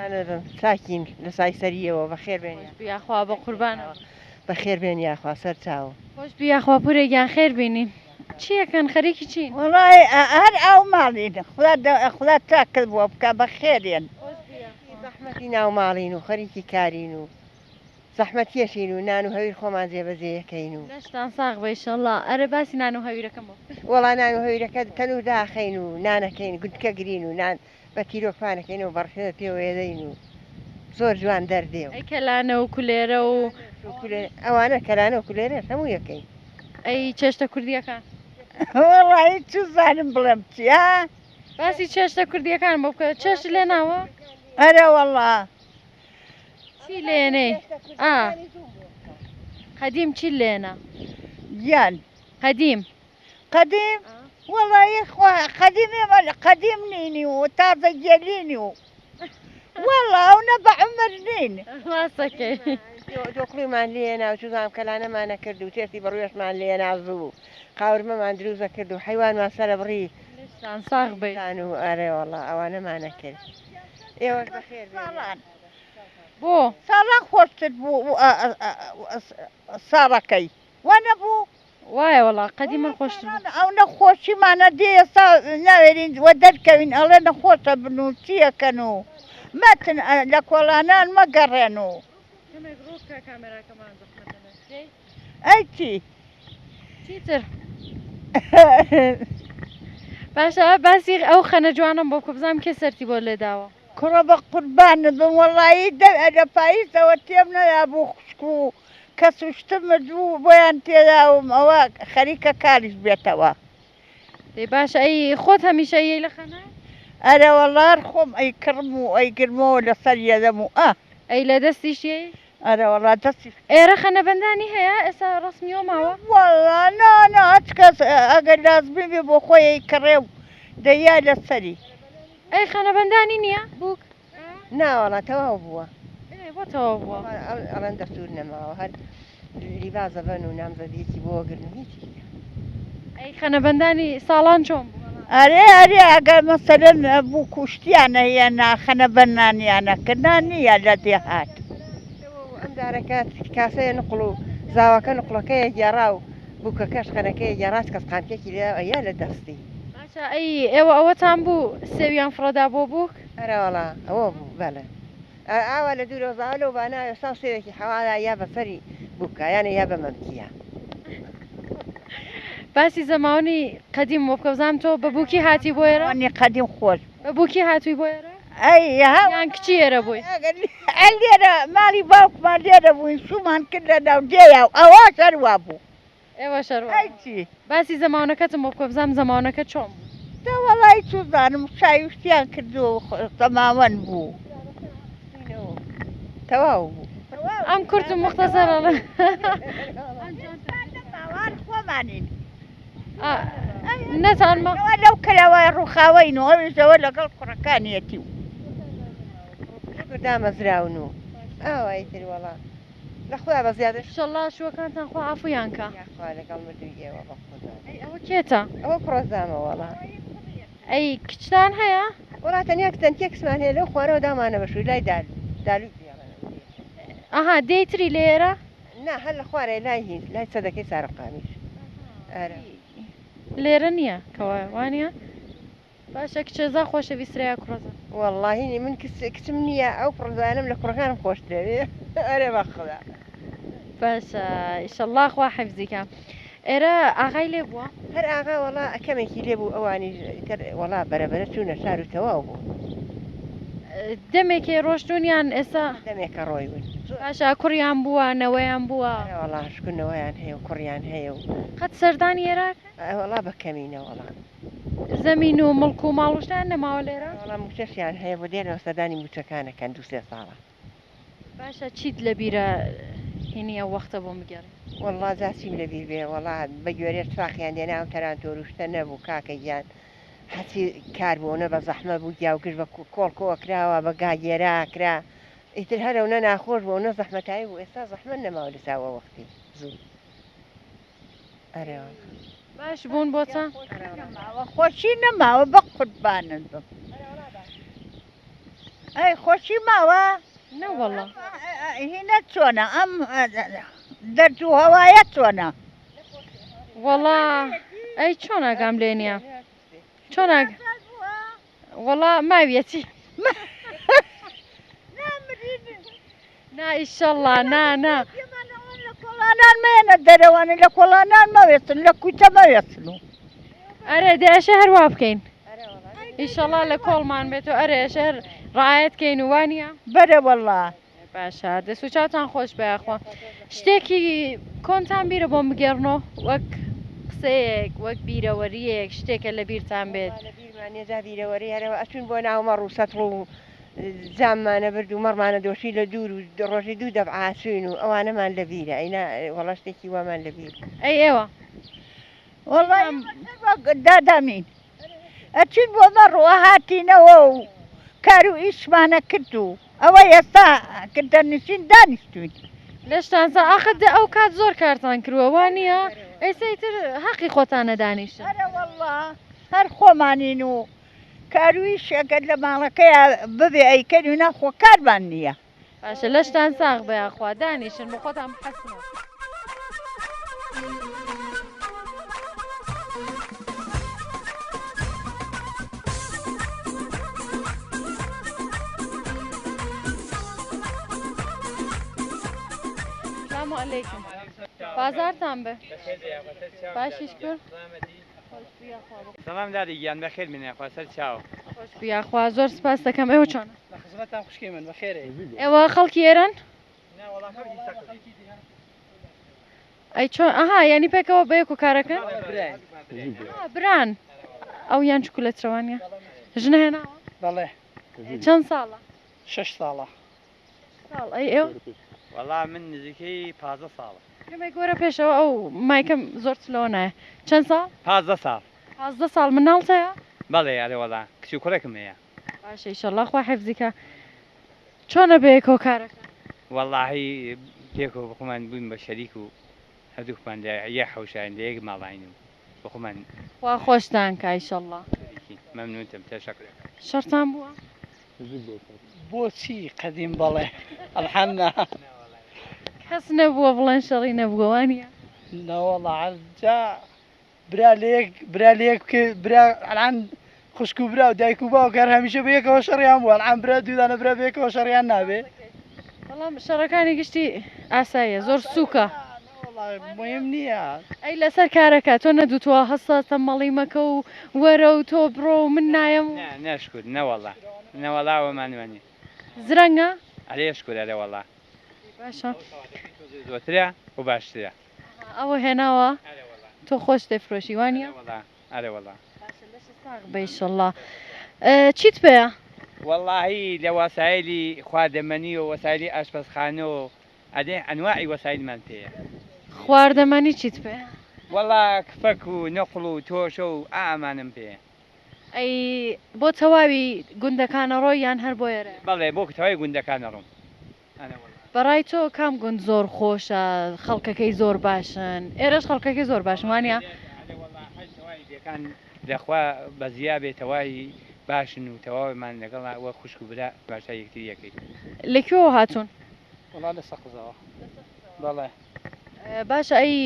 ساکین لە سای سەریەوە بەخێر بێنە بیاخوا بە قوربانەوە بەخێر بێن یاخوا سەر چاوە خۆش بیاخوا پورێگیان خێر بینین چیەکەن خەریکی چین وڵای هەر ئەو ماڵین خدا تاکرد بۆ بکە بە خێرێن زەحمەتی ناو ماڵین و خەریکی کارین و زەحمەتیەشین و نان و هەویر خۆمان جێبەجێەکەین و لەشتان ساغ بە ئیشەڵڵا ئەرە باسی نان و هەویرەکەم وەڵا نان و هەویرەکە تەنور داخەین و نانەکەین گوتکە گرین و نان بە تیرۆکفانەکەین و بەڕخێنە پێوەێدەین و زۆر جوان دەردێ و ئەی کەلانە و کولێرە و ئەوانە کەلانە و کولێرە هەموو یەکەین ئەی چێشتە کوردیەکان وڵی چ زانم بڵێم چیا باسی چێشتە کوردیەکان بۆ بکە چێشت لێ ناوە ئەرە وەڵا چی لێنەی قەدیم چی لێنە گیان قەدیم قەدیم وڵی قەدیم نینی و تازە گێلینی و وەڵا ئەو نە بە عمر نین واسەکەی دۆکڵیمان لێنا و چوزام کەلانەمانە کرد و تێستی بەڕوێشمان لێنا زوو قاورمەمان دروزە کرد و حیوانمان سەرە بڕی ساغ بێ و ئەرێ وەڵا ئەوانەمانە کرد ئێوەش بەخێر ساڵان بۆ ساڵان خۆشتت بوو ساڵەکەی وە نەبوو وایە وەڵا قەدیمە خۆشتر ئەو نەخۆشیمانە دێ ئێستا ناوێرین وە دەرکەوین ئەڵێ نەخۆشە بن و چیەکەن و مەتن لە کۆڵانان مەگەڕێن و ئەی چی چیتر باشە باسی ئەو خەنە جوانم بۆ کە بزانم کێ سەرتی بۆ لێداوە کوڕە بە قوربانت بم وەڵایی لە پاییزەوە تێم نەیابوو خوشک و کە سوشتمت بوو بۆیان تێداوم ئەوە خەریکە کاریش بێتەوە دەی باشە ئەی خۆت هەمیشە یەی لە خەنە ئەرە وەڵار خۆم ئەی کڕم و ئەی گرمەوە لەسەر یەدەم و ئەی لە دەستیشی ئەرە وەڵا دەستی ئێرە خەنەبەندانی هەیە ئێستا ڕستمیەوە ماوە وەڵا نانە هەچ کەس ئەگەر لازمی بێ بۆ خۆی کڕێ و دەیا لەسەری ئەی خەنەبەندانی نییە بووک ناوەڵا تەواو بووە بۆ تەواو بووە ئەڵەن دەستور نەماوە هەر لیبازە بن و نامزەدیەکی بۆ گرن هیچی ئەی خەنەبەندانی ساڵان چۆن ئەرێ ئەگەر مەسەلەن بوو کوشتیانە هەیە خەنە بەنانیانەکردان نییە لە دێهات ئەم دارەکە کاسەیە نقڵ و زاوەکە نقڵەکەیە گێڕا و بووکەکەش خەنەکەی گێڕاس کەس قامکێکی لە ئەیە لە دەستی باشە ئەی ئێوە ئەوەتان بوو سێویان فڕەدا بۆ بووک ئەرەوەڵا ئەوە بوو بەلە ئاوا لە دوورەوە زاوە لەو بانایە ساڵ سێوێکی حەواڵا یا بەسەری بووکە یانە یا بە مەمکیە. باسی زەماوەنی قەدیم وە بکەوزام تۆ بە بووکی هاتی بۆ ئێرە؟ وانی قەدیم خۆش بە بووکی هاتووی بۆ ئێرە؟ ئەی ها یان کچی ئێرە بووی؟ لێرە ماڵی باوکمان لێرە بووین سومان کرد لە ناو دێیا ئەوە شەروا بوو ئێوە شەڕوە. ئەیچی باسی زەماوەنەکەتم بۆ بکەوزام زەماوەنەکە چۆن بوو؟ تا وەڵی چوزانم شایشتیان کردو تەماوەن بوو تەواو بوو. ئەم کورت و مختصەرە ماوان خۆمانین نەتانمە ئەوە لەو کەلاوای ڕووخاوەین و ئەویشەوە لەگەڵ کوڕەکانیەتی و دامەزراون و ئاوای تر وەڵا لە خوا بە زیادە شەڵا شوەکانتان خوا عەفویان کە. یاخوا لەگەڵ مردووی ئێوە بە خوددا. ئەوە کێتە؟ ئەوە کوڕەزامە وەڵا. ئەی کچتان هەیە؟ وڵا تەنیا کتەنکێ کسمان هەیە لەو خوارەوە دامانە بەشووی لای دالوی ئەها دەیتری لێرە؟ نا هەر لە خوارێ لای هین لای سەدەکەی سارقامیش. لێرە نییە کەوە وانە؟ باشە کچێزا خۆشەویسترەیە کوڕەزە. وەڵڵاهی من کچم نییە ئەو پڕزانم لە کوڕەکانم خۆشترێ ئەرێ بەخدا. باشە ئیشەڵڵا خوا حەفزیکە. ئێرە ئاغای لێ بووە؟ هەر ئاغا وەڵا ئەکەمێکی لێ بوو ئەوانی وەڵا بەرەبەرە چوونە شار و تەواو بوو. دەمێکی ڕۆشتونیان ئێستا دەمێکە ڕۆی بوون. باشە کوڕیان بووە نەوەیان بووە؟ وەڵا شکردنەوەیان هەیە و کوڕیان هەیە و قەت سەردانی ئێرە؟ وەڵا بەکەمینە وەڵا. زەمین و مڵک و ماڵوشتان نەماوە لێرە؟ وەڵا موچەشیان هەیە بۆ دێنەوە سەردانی موچەکانەکەن 2-3 ساڵە. باشە چیت لە بیرە هێنیە وەختە بۆ مگەڕی؟ وەڵا زاسیم لە بیر بێ وەڵا بە گوێرێ فاقییان دێناو تەران تۆروشتە نەبوو کاکە گیان هەچی کار بوونە بە زەحمە بوو دیاوگرت بە کۆڵکۆوە کراوە بە گاگێرا کرا ئیتر هەرەونە ناخۆش بۆ نە زەحمەتایی بوو ئێستا زەحمە نەماوە لەساوە وەختی زوو. ئەرێوە باش بوون بۆتە؟ خۆشی نەماوە بە قوربانن بم. ئەی خۆشی ماوە؟ نەوەڵڵا. هینە چۆنە ئەم دەرد و هەوایە چۆنە؟ وەڵا ئەی چۆن ئاگام لێ نییە؟ چۆن وەڵا ماویەتی نا ئیشەڵڵا نا کۆڵانان مێنە دەرەوانە لە کۆڵانان مەوێتن لە کوتە مەوێتن و ئەرێ دێشە هەروە بکەین ئیشەڵڵا لە کۆڵمان بێت و ئەرێ شەر ڕایەتکەین و وانە بەرە وەڵڵا. باشە دەست و چاوتان خۆش بەیەخوا. شتێکی کۆنتان بیرە بۆم بگێڕنەوە وەک قسەیەک وەک بیرەوەریەک شتێکە لە بیرتان بێت؟ لە بیرمانێجا بیرەوەری هەرەوە ئەچون بۆ ناومەڕ و سەتڕ و جاممانە برد و مەڕمانە دۆشی لە دوور و ڕۆژی 2 دەبعاچوین و ئەوانەمان لە بیرە ئەینا وەڵا شتێکی وامان لە بیر. ئەی ئێوە وەڵڵای دادامین ئەچین بۆ مەڕوە هاتینەوە و کار و ئیشمانە کرد و ئەوە ئێستا کردە نشین دانیشتوین. لەشتانسا ئاخت ئەو کات زۆر کارتان کردووە وانە ئێستایتر حەقی خۆتانە دانیشتن. هەرە وەڵڵا هەر خۆمانین و کارویش ئەگەر لە ماڵەکەیە ببێ ئەیکەن و ناخۆ کارمان نییە. باشە لەشتان ساغ بەیەخوا دانیشن بۆ خۆتان بحەسنەوە. السلام عليكم بازارتان بە باشیش کرد سلام داری گیان بەخێر منێ خۆسەر چاو خۆش بیاخوا زۆر سپاس دەکەم ئێوە چۆنە؟ لە خزمەتان خوشکی من بەخێرێ ئێوە خەڵکی ئێرەن؟ ئەی چۆن ئەها یعنی پێکەوە بەیەک و کارەکەن؟ بران ئەو یان چکو لە چڕەوانە ژنە هێناوە؟ بەڵێ چەند ساڵە؟ 6 ساڵە ساڵ ئەی ئێوە؟ وەڵا من نزیکەی 15 ساڵە لەمە گۆرە پێشەوە ئەو مایکەم زۆر چلەوە نایە چەند ساڵ؟ 15 ساڵ 15 ساڵ مناڵتەیە؟ بەڵێ یارێ وەڵا کچی و کوڕێکم هەیە باشە ئیشەڵڵا خوا حیفزیکە چۆنە بەیەکەوە کارەکە؟ وەڵاهی پێکەوە بخۆمان بووین بە شەریک و هەردووکمان یە حەوشایان لە یەک ماڵاین و بخۆمان خوا خۆشتان کە ئیشەڵڵا مەمنونتم تەشەکرێک شەرتان بووە؟ بۆچی قەدیم بەڵێ ئەلحەمنا کەس نەبووە بڵێن شەڕی نەبووە وانە؟ نەوەڵا عەرجا برا لێک برا الان خوشک و برا و دایک و باوکار هەمیشە بەیەکەوە شەڕیان بووە ئەم برا دوودانە برا بەیەکەوە شەڕیان نابێ بەڵام شەڕەکانی گشتی ئاساییە زۆر سووکە مهم نییە ئەی لەسەر کارەکە تۆ نەدوتووە هەستە مەڵی مەکە و وەرە و تۆ بڕۆ و من نایم نشکر نەوەڵا نەوەڵاوەمانوانی زرەنگە ئەلێشکر ئەرەوەڵا باشە زۆترە و باشترە ئەوە هێناوە تۆ خۆش دەفرۆشی وانە ئەرەوەڵا بەیشەڵڵا چیت پێە؟ واللهی لە وەسایلی خواردەمەنی و وەسایلی ئاشپەزخانە و ئەدێ ئەنواعی وەسایلمان پێەیە خواردەمەنی چیت پێ؟ والله کفەک و نەقڵ و تۆشە و ئامانم پێ ئەی بۆ تەواوی گوندەکانە ڕۆی یان هەر بۆ ێرە بەڵێ بۆ تەواوی گوندەکانە ڕۆم بەڕای تۆ کام گوند زۆر خۆشە خەڵکەکەی زۆر باشن ئێرەش خەڵکەکەی زۆر باشن وانە دەکان دەخوا بەزیا بێتەوای باشن و تەواویمان لەگەڵ وە خوشک و برا باشە یەکتری یەکەی لەکوێوە هاتوون؟ وڵا لە سەقزەوە بەڵێ باشە ئەی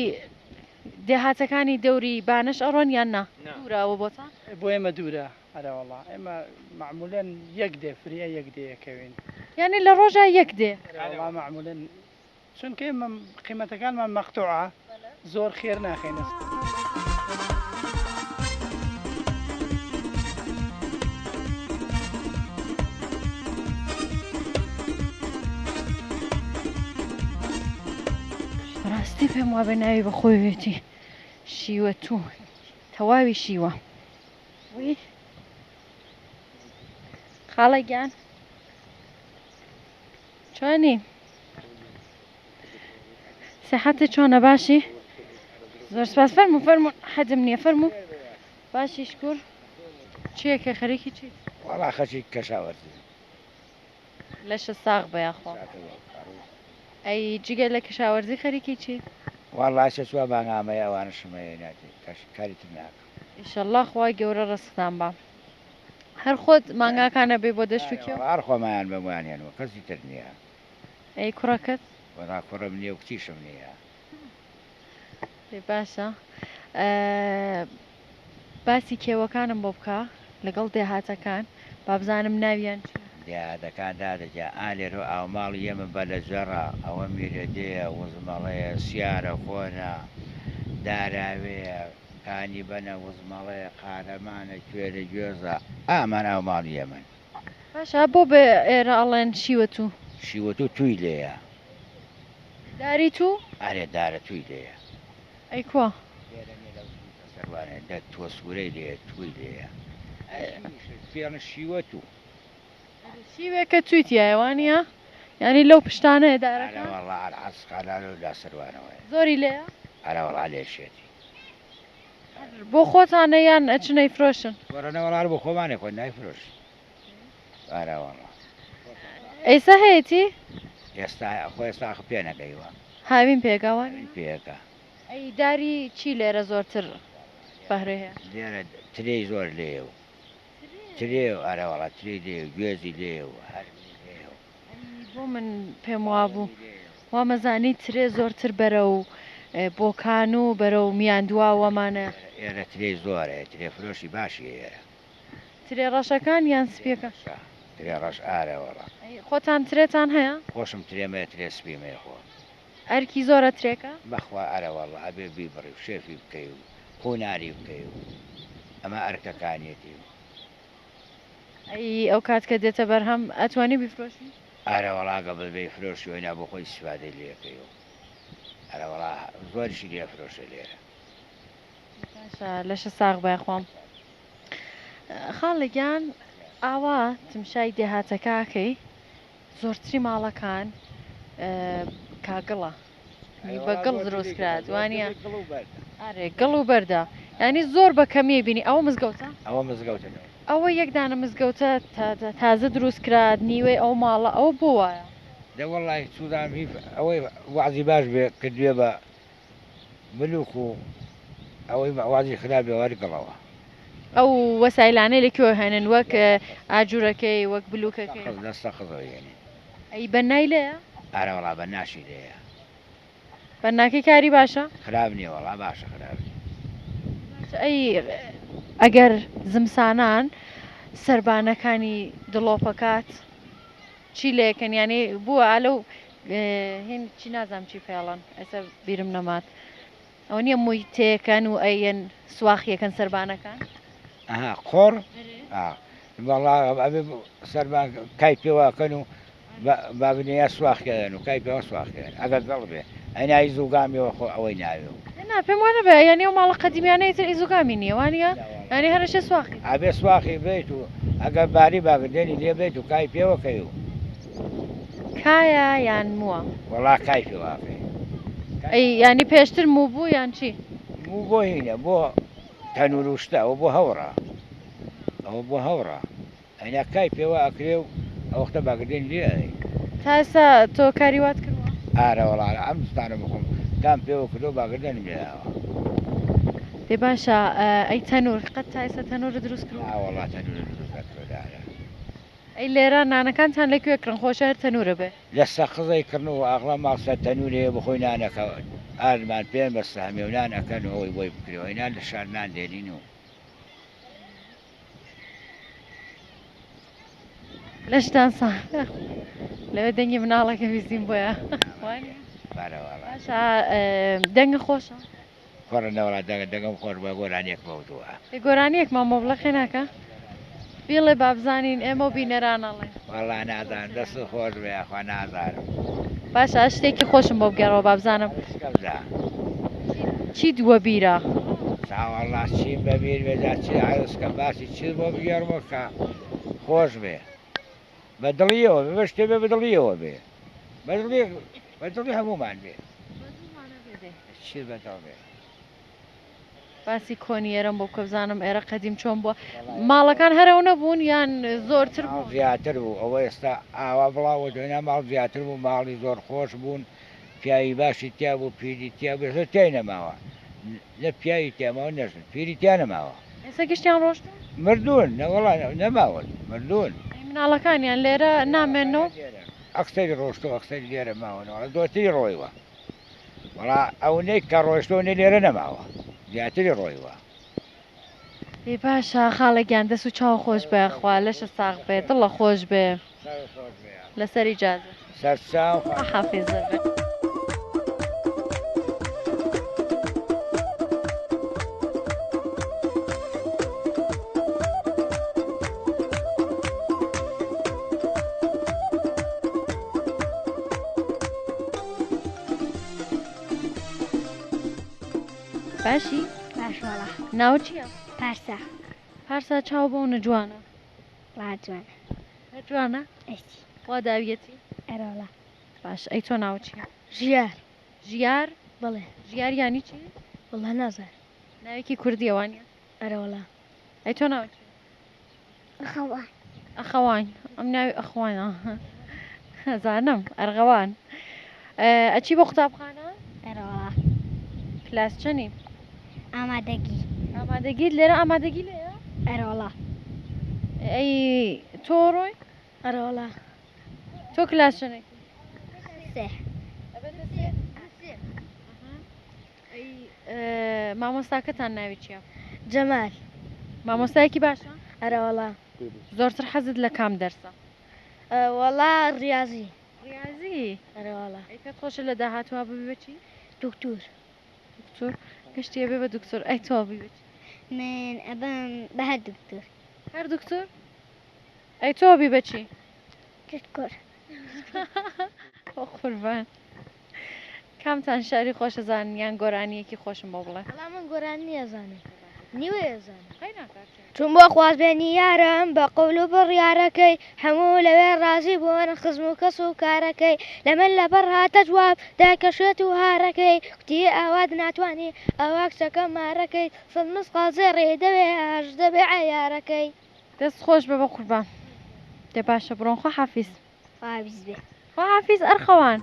دێهاتەکانی دەوری بانش ئەڕۆن یان نا دوورەوە بۆتان؟ بۆ ئێمە دوورە هەراوەڵا ئێمە معمولەن یەک دێ فریە یەک دەیەکەوین یعنی لە ڕۆژە یەک دێ معمولەن چونکە ئێمە قیمەتەکانمان مەقتوعە زۆر خێر ناخێنە ڕاستی پێم وا بە ناوی بەخۆیەتی شیوە تو تەواوی شیوە وی خاڵە گیان چۆنی سەحەتت چۆنە باشی زۆر سپاس فەرموو حەجم نییە فەرموو باشی شکر چیەکە خەریکی چی وڵا خەچی کەشاوەرزی لەشە ساغ بەیاخۆ ئەی جگە لە کەشاوەرزی خەریکی چی وڵا چوە بانگامەیە ئەوانە شمەیە ناتی کاری تر ناکە ئیشەڵڵا خوای گەورە ڕستان بە هەر خۆت مانگاکانە بێ بۆ دەشتوکیەوە هەر خۆمایان بەموانیانەوە کەسی تر نییە ئەی کوڕەکەت وەڵا کوڕم نییە و کچیشم نییە باشە باسی کێوەکانم بۆ بکە لەگەڵ دێهاتەکان با بزانم ناویان دیادەکان دادەجا ئالێرە ئاوماڵی ئێمە بە لە جەڕە ئەوە میرە دێە وزمەڵەیە سیارە خۆنە داراوەیە کانی بەنە وزمەڵەیە قارەمانە کوێرە گوێزە ئامان ئاوماڵی ئێمە باشە بۆ بێ ئێرە ئەڵێن شیوە تو شیوە تو توی لێیە داری تو ئارێ دارە توی لێیە ئەی کووە سەروانێ دە تۆ سوورەی لێ توی لێیە فێڕە شیوە تو شیوێکە تویتی ئەوانە ینی لەو پشتانەیە دارەکە وەڵا عسقالان و لا سەروانەوەی زۆری لێە ئەرەوەڵا لێشێتی بۆ خۆتانە یان ئەچنەی فرۆشن وەرەنەوەڵار بۆ خۆمانێ خۆ نایفرۆش ئارەوەڵا ئەیسا هەیەی ئێستا خۆ ئێستا پێ نەگەیوە هاوین پێگاوان پێەکە ئەی داری چی لێرە زۆرتر بەهرێ هەیە لێرە ترێی زۆر لێ و ترێ و ئارەوەڵا ترێ لێ و گوێزی لێ و هەر بۆ من پێم وابوو وا مەزانی ترێ زۆرتر بەرە و بۆکان و بەرە و میاندواوەمانە ئێرە ترێ زۆرە ترێ فرۆشی باشی ئێرە ترێ ڕەشەکان یان سپیەکە ترێ ڕەش ئارەوەڵا خۆتان ترێتان هەیە خۆشم ترێمە ترێ سپیمێ خۆ ئەرکی زۆرە ترێکە بەخوا ئارەوەڵا ئەبێ بیبڕی و شێفی بکەی و خۆناری بکەی و ئەمە ئەرکەکانیەتی ئەی ئەو کات کە دێتە بەرهەم ئەتوانی بیفرۆشی ئارەوەڵاگە بڵبێ فرۆشی وێنا بۆ خۆی سوادەی لێەکەی و ئەرەوەڵا زۆریشی لێ فرۆشە لێرە لەشە ساغ بایخۆم خاڵێکیان ئاوا تمشای دێهاتەکەکەی زۆرتری ماڵەکان کاگڵە بە گڵ دروست کرا دوانە ئارێ گڵ و بەردە ینی زۆر بە کەمیە بینی ئەوە مزگەوتە ئەوە مزگەوتە ئەوە یەکدانە مزگەوتە تازە دروست کرات نیوەی ئەو ماڵە ئەو بۆ وایە دەوەڵی سوودان ئەوەی وازی باش بێ کردوێ بە ملوک و ئەوەی وازی خراپێ وەرگڵەوە ئەو وەسایلانەی لەکوێ هێنن وەک ئاجوورەکەی وەک بلوکەکەی دەستە خزەوێنی ئەی بەنای لەیە ئارەوەڵا بە ناشی لێیە بەناکەی کاری باشە خراپ نییە وەڵا باشە خراپ ئەی ئەگەر زمسانان سربانەکانی دڵۆپەکات چی لێکەن یانێ بووە ئالەو هین چی نازام چی پێڵن ئەسە بیرم نەمات ئەو نییە مووی تێکەن و ئەیەن سواخیەکەن سربانەکان ئەها قۆڕ ئەبێ سەربان کای پێواکەن و بابنەیە سواخکەن و کای پێوە سواخکەن ئەگەر دڵ بێ ئەینایی زووگامیەوە خۆ ئەوەی ناوێ نا پێم وانە بێ یعنی ئەو ماڵە قەدیمیانەی تر ئیزوگامی نییە وانە ینی هەرشە سواخی ئەبێ سواخی بێت و ئەگەر باری باگردێنی لێ بێت و کای پێوەکەی و کایە یان مووە وەڵا کای پێواکەی ئەی ینی پێشتر موو بوو یان چی موو بۆ هینە بۆ تەنوروشتە ئەو بۆ هەوڕە ئەوە بۆ هەوڕە ئەینا کای پێوە ئەکرێ و ئەوەختە باگردێن لێ تاسا تۆ کاریوات کردوە ئارە وەڵا ئەم دستانە بخۆم کام پێوە کردو باگردێنم لێەوە دێ باشە ئەی تەنور قەت تایسە تەنورە دروست کردوە وەڵا تەنورە دروستکردارە ئەی لێرە نانەکانتان لەکوێکردن خۆشە هەر تەنورە بێ لە سەقزەی کردن و ئاغڵا ماڵسە تەنورێ بخۆی نانەکە ئارمان پێن بەستە هەمێونان ئەەکەن و ئەوی بۆی بکرێەوە نان لە شارنان دێنین و لەشتان سا لەوێ دەنگی مناڵەکە ویزیم بۆیە باشە دەنگە خۆشە خۆڕە نەوەڵا دەگەم خۆر بە گۆرانێک بەوتووە گۆرانیەک مامۆبلەخێ ناکە بیڵێ بابزانین ئێمە بینەرانەڵێ وەڵا نازان دەست خۆش بێ خوا نازانم باشە شتێکی خۆشم بۆ بگەڕەوە بابزانم چی دووە بیرە چاوەڵا چیم بەبیر بێدا چی عسکە باسی چی بۆ بگەڕمەکە خۆش بێ بەدڵیەوە بێ شتێ بێ بەدڵیەوە بێ بەدڵی هەمومان بێ چی بەدڵ بێ باسی کۆنیێرم بۆ کە بزانم ئێرە قەدیم چۆن بووە ماڵەکان هەرەو نەبوون یان زۆرتر بوو زیاتر بوو ئەوە ئێستا ئاوا بڵاوە دوێنە ماڵ زیاتر بوو ماڵی زۆر خۆش بوون پیاوی باشی تیا بوو پیری تیا بێ تێی نەماوە لە پیاوی تێماوە نەژن پیری تیا نەماوە ئێستا گشتیان ڕۆشت مردوون نەوەڵا نەماون مردوون مناڵەکانیان لێرە نامێنەوە ئەکسەری ڕۆشتۆ ئەکسەری لێرە ماوەنەوە دۆتری ڕۆیوە وەڵا ئەو نەی کە ڕۆیشتۆنی لێرە نەماوە زیاتری ڕۆیوە ێ باشە خاڵێکیان دەست و چاو خۆش بێ خوا لەشە ساغ بێ دڵە خۆش بێ لەسەری جازە سەرچاو حافێزە بێ باشی باشوەڵە ناو چییە پارسا پارسا چاو بۆ نەجوانە ڕاجوانە جوانە ئەستی وا داویەتی ئەرۆڵە باش ئەی تۆ ناو چییە ژیار ژیار بڵێ ژیار ینی چی وڵە نازار ناوێکی کوردیەوانە ئەرۆڵە ئەی تۆ ناو چی ئەخەوان ئەخەوان ئەم ناوی ئەخوانە زانم ئەرغەوان ئەچی بۆ قوتابخانە ئەرۆڵە کلاس چەنی ئامادەگی ئامادەگیت لێرە ئامادەگی لێە ئەرۆڵە ئەی تۆ ڕۆی ئەرۆڵە تۆ کلاس چەنێک سێ مامۆستاکەتان ناوی چییە جەمال مامۆستایەکی باشە ئەرۆڵە زۆرتر حەزت لە کام دەرسە وەڵا ڕاضی ریاضی ئەرۆڵە ئەی پێت خۆشە لە داهاتوە ببێتی دکتور دکتۆر گشتی بێ بە دکتۆر ئەی تۆ ببێت من ئەبم بە هەر دکتور هەر دکتۆر ئەی تۆ بی بەچی تشکر قوربان کامتان شاری خۆشە زانیان گۆرانیەکی خۆشم بۆ بڵێ وەڵام من گۆرانی نیەزانم نیوە ێزانم چون بۆ خوازبێنی یارم بە قەول و بڕیارەکەی هەموو لەوێ ڕازی بوون خزم و کەس و کارەکەی لە من لەبەر هاتە جواب داکەشێت و هارەکەی کوتی ئاوات ناتوانانی ئەوە کچەکە مارەکەی سەد مسقال زێڕێ دەوێ ئاش دەبێ عەیارەکەی دەست خۆش بە بە قوربان دێ باشە بڕۆن خۆ حافیز خواویز بێ خۆ حافیز ئەرخەوان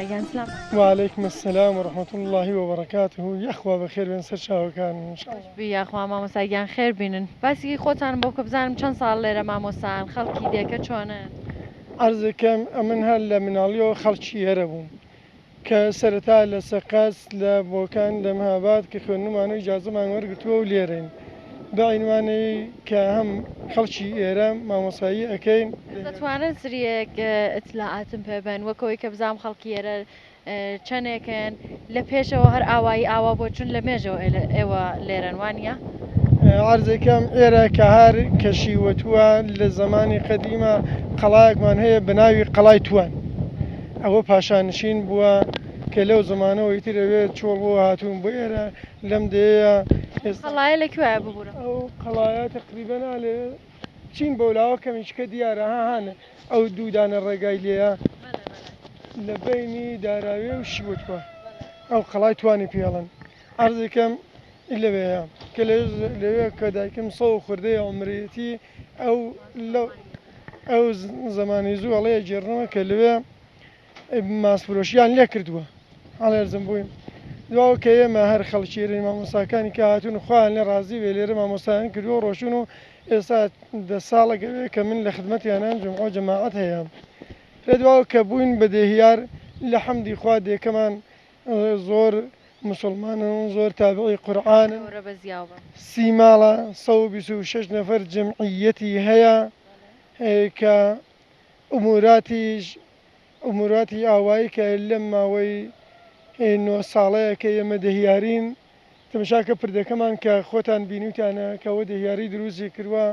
مامۆستایان سلام. وعليكم السلام ورحمة الله وبركاته. يخوا بخير بين سرشاو كان إن شاء الله. بیاخوا مامۆستایان خێر بینن. باسی خۆتان بۆ کە بزانم چەند ساڵ لێرە مامۆستان خەڵکی دێکە چۆنن؟ عرضكم من هلا من عليو خلشي يربون كسرتا لسقاس لبوكان لمهابات كخونو مانو إجازة ما ورقتوا وليرين بعنواني كهم خلشي يرم ما مصاي أكين. دەتوانن سریەک ئەتلاعاتم پێ بن وەکەوەی کە بزانم خەڵکی ئێرە چەندێکن لە پێشەوە هەر ئاوایی ئاوا بۆ چون لە مێژەوە ئێوە لێرەن وانە؟ عرضكم إيرا كهار كشيوتوا لزماني قديمة قلايق من هي بناوي قلاي توان أو باشانشين بوا كلو زمانه ويترى شغل بوا هاتون بيرا لم ده قلاي لكوا ببورا أو قلايا تقريبا على شين بولاو كمش كديارة هان أو دودان الرجالية لبيني داراوي وشيوتوا أو قلاي تواني بيالن عرضكم إلا بيها كلاز لوي كدايكم صو خردي عمريتي أو لو أو زماني زو عليه جرنا كلوي ماسفروش يعني لا كردوا على زنبوين دواو كي ما هر خلشيرين ما مساكن كهاتون خوان لرازي ولير ما مساكن كردوا روشونو إسات دسالة كمن لخدمتي أنا جمعوا جماعتها يا دواو كبوين بدهيار لحمد خوادي كمان زور مسلمان زور تابعي قرآن سيمالا صوبسو 6 نفر جمعيتي هيا كأموراتي أواي كلما وي إنه صالة كي مدهيارين تمشاك برد كمان كخوتان بينوتانا كودهياري دروسي كروا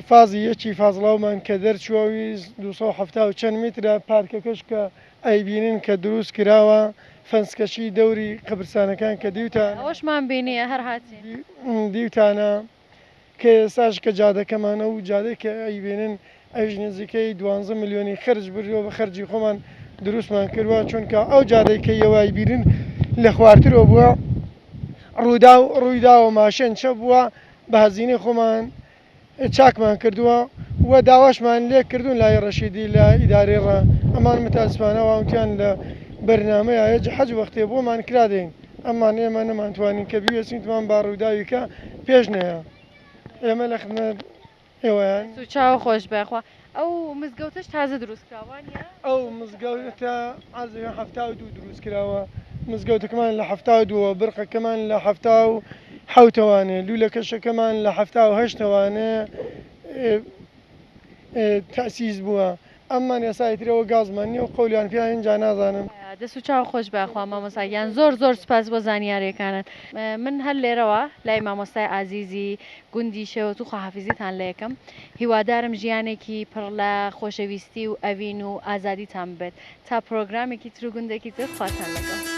فازي يشي فازلاو من كدر شوي 270 متر بارككش كأي بينين كدروس كراوا فنسكشي دوري قبرسانة كان كديوتا وش ما بيني هر هاتي ديوتانا كساج كجادة كمان أو جادة كأي بينن أجنزي كي 12 مليوني خرج بريو بخرجي خمان دروس من كروا چون كا أو جادة كي يواي بينن لخوارتر أبوا رويداو ماشين شبوا بهزيني خمان تشاك من كردوا وداواش من ليك كردون لا رشيدي لا إداري را أمان متاسفانة وامتيان برنامج يجي حج وقت يبغى ما نكرادين أما أنا ما نتواني كبير سنت ما بارودا يكا بيجنا يا ملك خدمة إيوان سوتشاو خوش بأخوا أو مزجوتش تازة دروس كراوانيا أو مزجوتة عزيز حفتاو دروس كراوا مزجوتة كمان لحفتاو دو برقة كمان لحفتاو حوتواني لولا كشة كمان لحفتاو هشتواني تأسيس بوا أما نسایتری و گازمانی و قولیان فيها اینجا نازانم. دەست و چاو خۆش بەخوا مامۆستایان زۆر سپاس بۆ زانیاریەکانت. من هەر لێرەوە لای مامۆستای ئازیزی گوندی شێوت و خواحافیزیتان لە یەکەم هیوادارم ژیانێکی پڕ لە خۆشەویستی و ئەڤین و ئازادیتان بێت تا پرۆگرامێکی تر و گوندێکی تر خواتان لەگەڵ.